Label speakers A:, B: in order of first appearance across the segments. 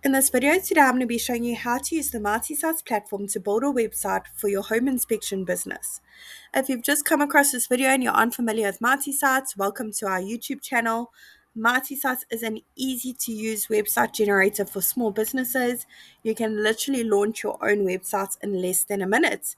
A: In this video today, I'm going to be showing you how to use the MartySites platform to build a website for your home inspection business. If you've just come across this video and you're unfamiliar with MartySites, welcome to our YouTube channel. MartySites is an easy to use website generator for small businesses. You can literally launch your own websites in less than a minute.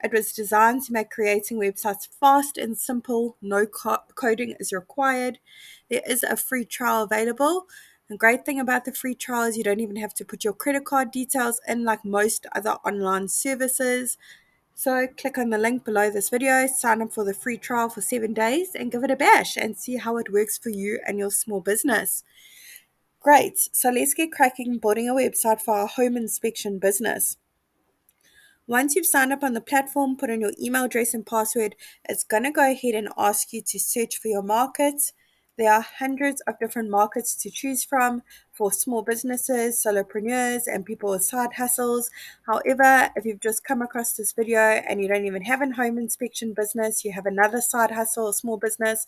A: It was designed to make creating websites fast and simple. No coding is required. There is a free trial available. The great thing about the free trial is you don't even have to put your credit card details in like most other online services. So click on the link below this video, sign up for the free trial for 7 days and give it a bash and see how it works for you and your small business. Great, so let's get cracking building a website for our home inspection business. Once you've signed up on the platform, put in your email address and password, it's going to go ahead and ask you to search for your market. There are hundreds of different markets to choose from for small businesses, solopreneurs, and people with side hustles. However, if you've just come across this video and you don't even have a home inspection business, you have another side hustle or small business,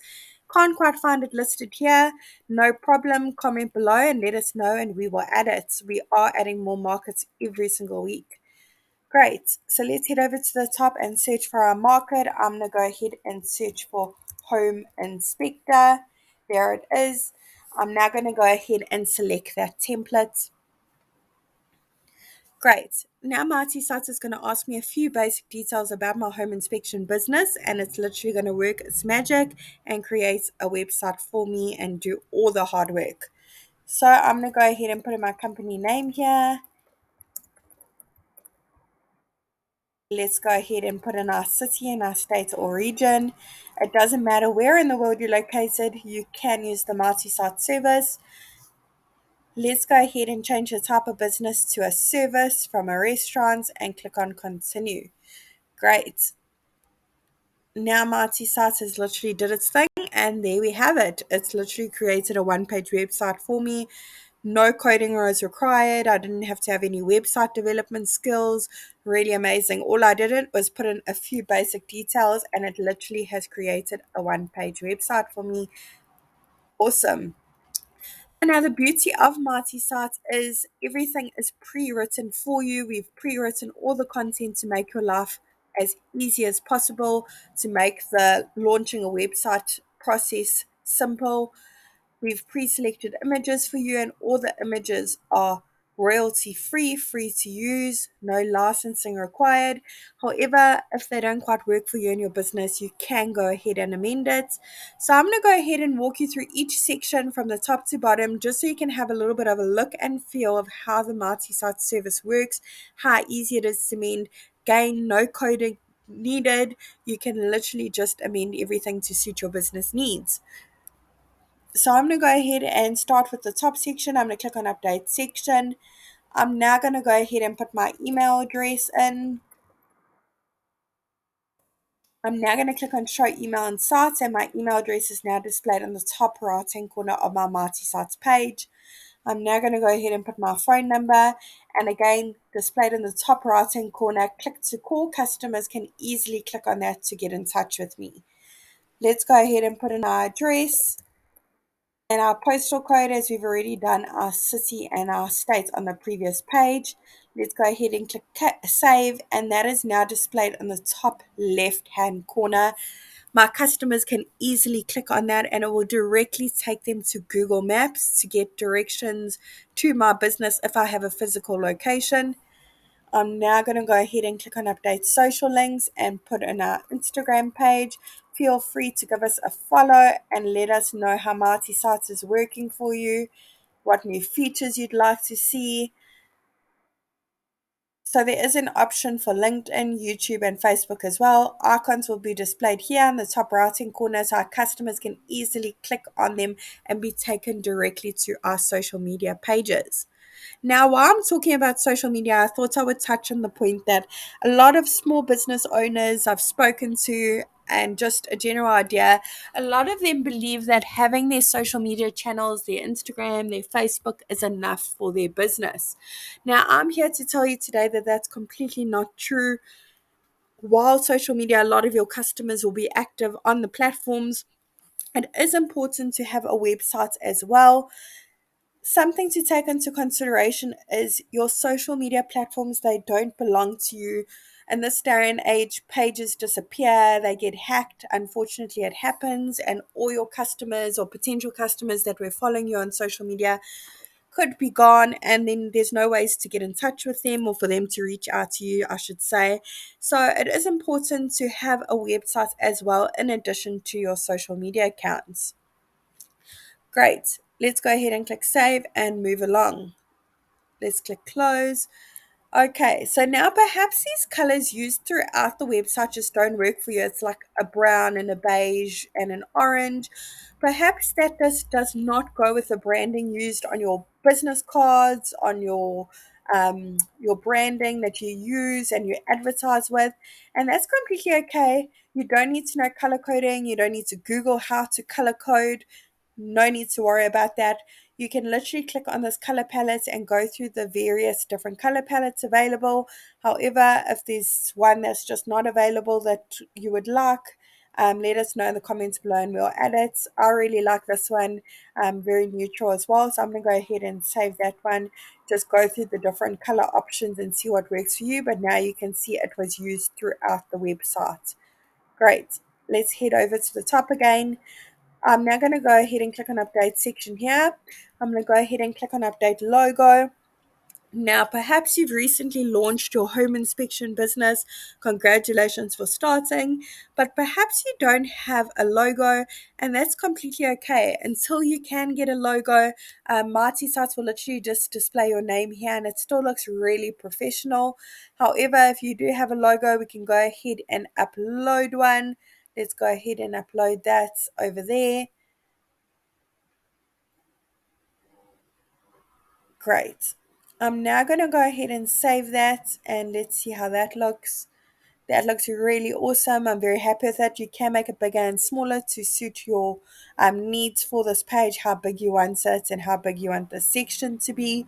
A: can't quite find it listed here, no problem, comment below and let us know and we will add it. We are adding more markets every single week. Great. So let's head over to the top and search for our market. I'm going to go ahead and search for Home Inspector. There it is. I'm now going to go ahead and select that template. Great. Now MartySites is going to ask me a few basic details about my home inspection business, and it's literally going to work its magic and create a website for me and do all the hard work. So I'm going to go ahead and put in my company name here. Let's go ahead and put in our city and our state or region. It doesn't matter where in the world you're located, you can use the MartySite service. Let's go ahead and change the type of business to a service from a restaurant and click on continue. Great. Now MartySites has literally did its thing and there we have it. It's literally created a one-page website for me. No coding was required. I didn't have to have any website development skills. Really amazing. All I did was put in a few basic details and it literally has created a one-page website for me. Awesome. Now, the beauty of MartySites is everything is pre-written for you. We've pre-written all the content to make your life as easy as possible, to make the launching a website process simple. We've pre-selected images for you and all the images are royalty free, free to use, no licensing required. However, if they don't quite work for you and your business, you can go ahead and amend it. So I'm going to go ahead and walk you through each section from the top to bottom just so you can have a little bit of a look and feel of how the MartySite service works, how easy it is to amend. Again, no coding needed. You can literally just amend everything to suit your business needs. So I'm going to go ahead and start with the top section. I'm going to click on update section. I'm now going to go ahead and put my email address in. I'm now going to click on show email and sites and my email address is now displayed on the top right hand corner of my MartySites page. I'm now going to go ahead and put my phone number and again displayed in the top right hand corner. Click to call. Customers can easily click on that to get in touch with me. Let's go ahead and put in our address. And our postal code, as we've already done our city and our state on the previous page. Let's go ahead and click save, and that is now displayed on the top left hand corner. My customers can easily click on that and it will directly take them to Google Maps to get directions to my business if I have a physical location. I'm now going to go ahead and click on update social links and put in our Instagram page. Feel free to give us a follow and let us know how MartySites is working for you, what new features you'd like to see. So there is an option for LinkedIn, YouTube, and Facebook as well. Icons will be displayed here in the top right-hand corner so our customers can easily click on them and be taken directly to our social media pages. Now, while I'm talking about social media, I thought I would touch on the point that a lot of small business owners I've spoken to, and just a general idea, a lot of them believe that having their social media channels, their Instagram, their Facebook is enough for their business. Now, I'm here to tell you today that that's completely not true. While social media, a lot of your customers will be active on the platforms, it is important to have a website as well. Something to take into consideration is your social media platforms, they don't belong to you. In this day and age, pages disappear, they get hacked. Unfortunately, it happens, and all your customers or potential customers that were following you on social media could be gone, and then there's no ways to get in touch with them or for them to reach out to you, I should say. So it is important to have a website as well in addition to your social media accounts. Great. Let's go ahead and click save and move along. Let's click close. Okay, so now perhaps these colors used throughout the website just don't work for you. It's like a brown and a beige and an orange. Perhaps that does not go with the branding used on your business cards, on your branding that you use and you advertise with, and that's completely okay. You don't need to know color coding. You don't need to Google how to color code. No need to worry about that. You can literally click on this color palette and go through the various different color palettes available. However, if there's one that's just not available that you would like, let us know in the comments below and we'll add it. I really like this one, very neutral as well. So I'm going to go ahead and save that one. Just go through the different color options and see what works for you. But now you can see it was used throughout the website. Great. Let's head over to the top again. I'm now going to go ahead and click on update section here. I'm going to go ahead and click on update logo. Now, perhaps you've recently launched your home inspection business. Congratulations for starting. But perhaps you don't have a logo, and that's completely okay. Until you can get a logo, Mighty Sites will literally just display your name here, and it still looks really professional. However, if you do have a logo, we can go ahead and upload one. Let's go ahead and upload that over there. Great. I'm now going to go ahead and save that, and let's see how that looks. That looks really awesome. I'm very happy with that. You can make it bigger and smaller to suit your needs for this page, how big you want it and how big you want the section to be.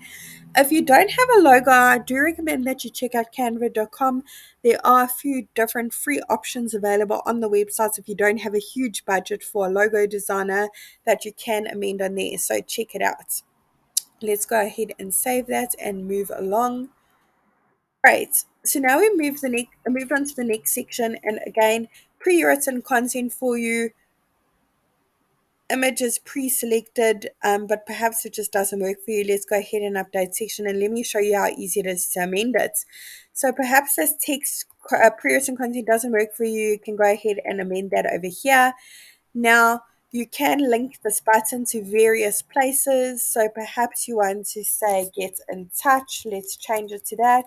A: If you don't have a logo, I do recommend that you check out canva.com. There are a few different free options available on the website if you don't have a huge budget for a logo designer that you can amend on there. So check it out. Let's go ahead and save that and move along. Right. So now we moved on to the next section, and again, pre-written content for you. Images pre-selected, but perhaps it just doesn't work for you. Let's go ahead and update section, and let me show you how easy it is to amend it. So perhaps this text pre-written content doesn't work for you. You can go ahead and amend that over here. Now, you can link this button to various places. So perhaps you want to say get in touch. Let's change it to that.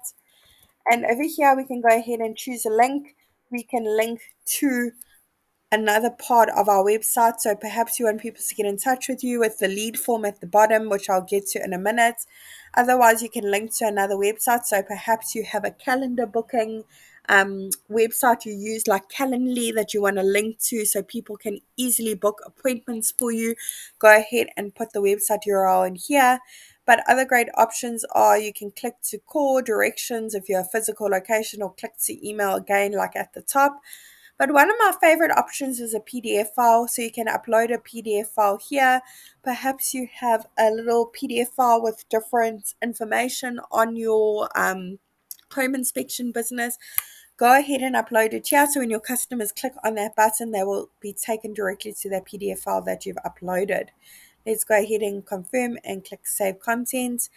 A: And over here, we can go ahead and choose a link. We can link to another part of our website. So perhaps you want people to get in touch with you with the lead form at the bottom, which I'll get to in a minute. Otherwise, you can link to another website. So perhaps you have a calendar booking website you use like Calendly that you want to link to so people can easily book appointments for you. Go ahead and put the website URL in here. But other great options are you can click to call directions if you're a physical location, or click to email again like at the top. But one of my favorite options is a PDF file. So you can upload a PDF file here. Perhaps you have a little PDF file with different information on your home inspection business. Go ahead and upload it here. So when your customers click on that button, they will be taken directly to that PDF file that you've uploaded. Let's go ahead and confirm and click Save Content.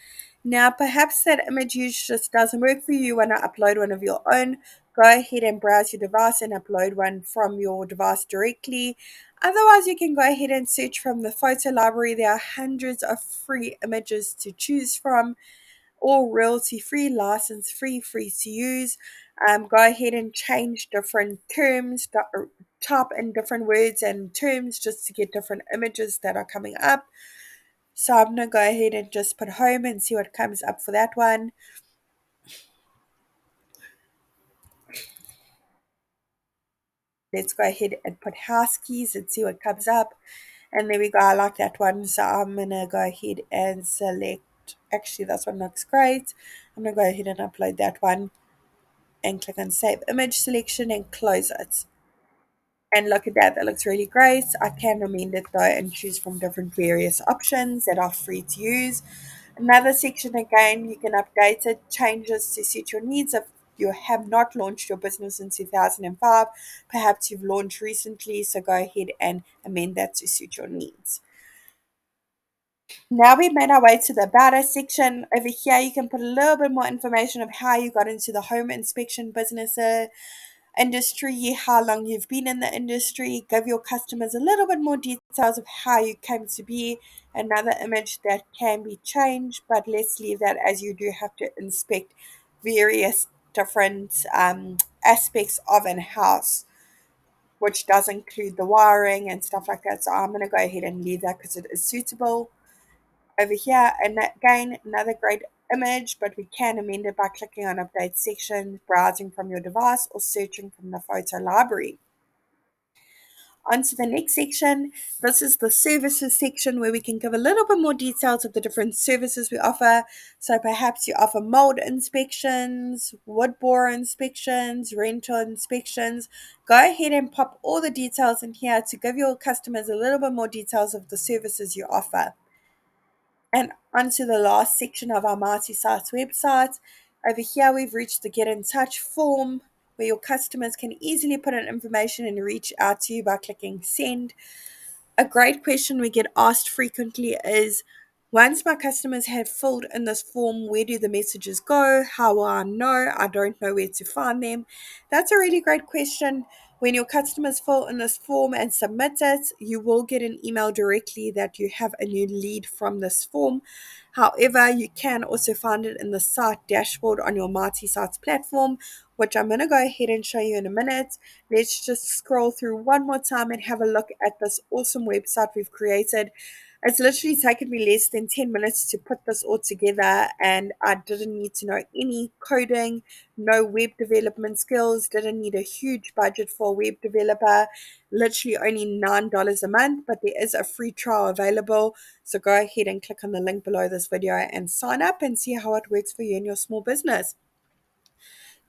A: Now, perhaps that image use just doesn't work for you. You want to upload one of your own. Go ahead and browse your device and upload one from your device directly. Otherwise, you can go ahead and search from the photo library. There are hundreds of free images to choose from, all royalty free, license free, free to use. Go ahead and change different terms, type in different words and terms just to get different images that are coming up. So I'm going to go ahead and just put home and see what comes up for that one. Let's go ahead and put house keys and see what comes up. And there we go. I like that one. So I'm going to go ahead and select. Actually, this one looks great. I'm going to go ahead and upload that one and click on Save Image Selection and close it. And look at that, that looks really great. I can amend it though and choose from different various options that are free to use. Another section again, you can update it, changes to suit your needs. If you have not launched your business in 2005, perhaps you've launched recently, so go ahead and amend that to suit your needs. Now we've made our way to the About Us section. Over here, you can put a little bit more information of how you got into the home inspection business industry, how long you've been in the industry, give your customers a little bit more details of how you came to be. Another image that can be changed, but let's leave that as you do have to inspect various different aspects of an house, which does include the wiring and stuff like that. So I'm going to go ahead and leave that because it is suitable. Over here, and again, another great image, but we can amend it by clicking on update section, browsing from your device, or searching from the photo library. On to the next section. This is the services section where we can give a little bit more details of the different services we offer. So perhaps you offer mold inspections, wood borer inspections, rental inspections. Go ahead and pop all the details in here to give your customers a little bit more details of the services you offer. And onto the last section of our Marty Sites website. Over here, we've reached the Get in Touch form where your customers can easily put in information and reach out to you by clicking send. A great question we get asked frequently is, once my customers have filled in this form, where do the messages go? How will I know? I don't know where to find them. That's a really great question. When your customers fill in this form and submit it, you will get an email directly that you have a new lead from this form. However, you can also find it in the site dashboard on your Marty Sites platform, which I'm going to go ahead and show you in a minute. Let's just scroll through one more time and have a look at this awesome website we've created. It's literally taken me less than 10 minutes to put this all together, and I didn't need to know any coding, no web development skills, didn't need a huge budget for a web developer, literally only $9 a month, but there is a free trial available. So go ahead and click on the link below this video and sign up and see how it works for you and your small business.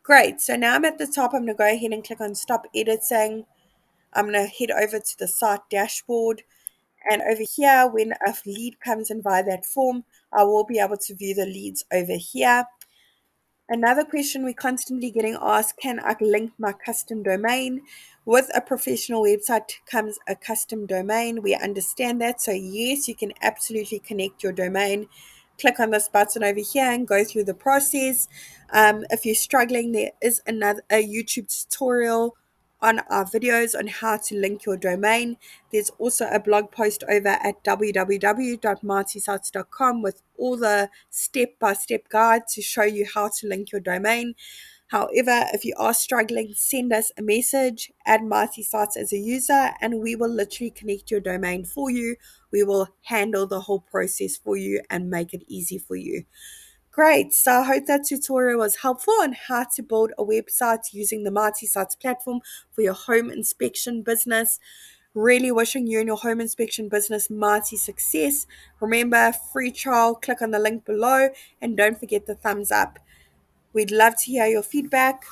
A: Great. So now I'm at the top. I'm going to go ahead and click on stop editing. I'm going to head over to the site dashboard. And over here, when a lead comes in via that form, I will be able to view the leads over here. Another question we're constantly getting asked, can I link my custom domain? With a professional website comes a custom domain. We understand that. So yes, you can absolutely connect your domain. Click on this button over here and go through the process. If you're struggling, there is a YouTube tutorial on our videos on how to link your domain. There's also a blog post over at www.martysites.com with all the step-by-step guide to show you how to link your domain. However, if you are struggling, send us a message, add Marty Sites as a user, and we will literally connect your domain for you. We will handle the whole process for you and make it easy for you. Great. So I hope that tutorial was helpful on how to build a website using the Marty Sites platform for your home inspection business. Really wishing you and your home inspection business mighty success. Remember, free trial, click on the link below, and don't forget the thumbs up. We'd love to hear your feedback.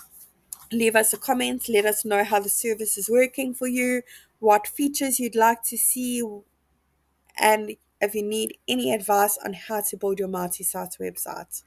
A: Leave us a comment. Let us know how the service is working for you, what features you'd like to see, and if you need any advice on how to build your Marty Sites website.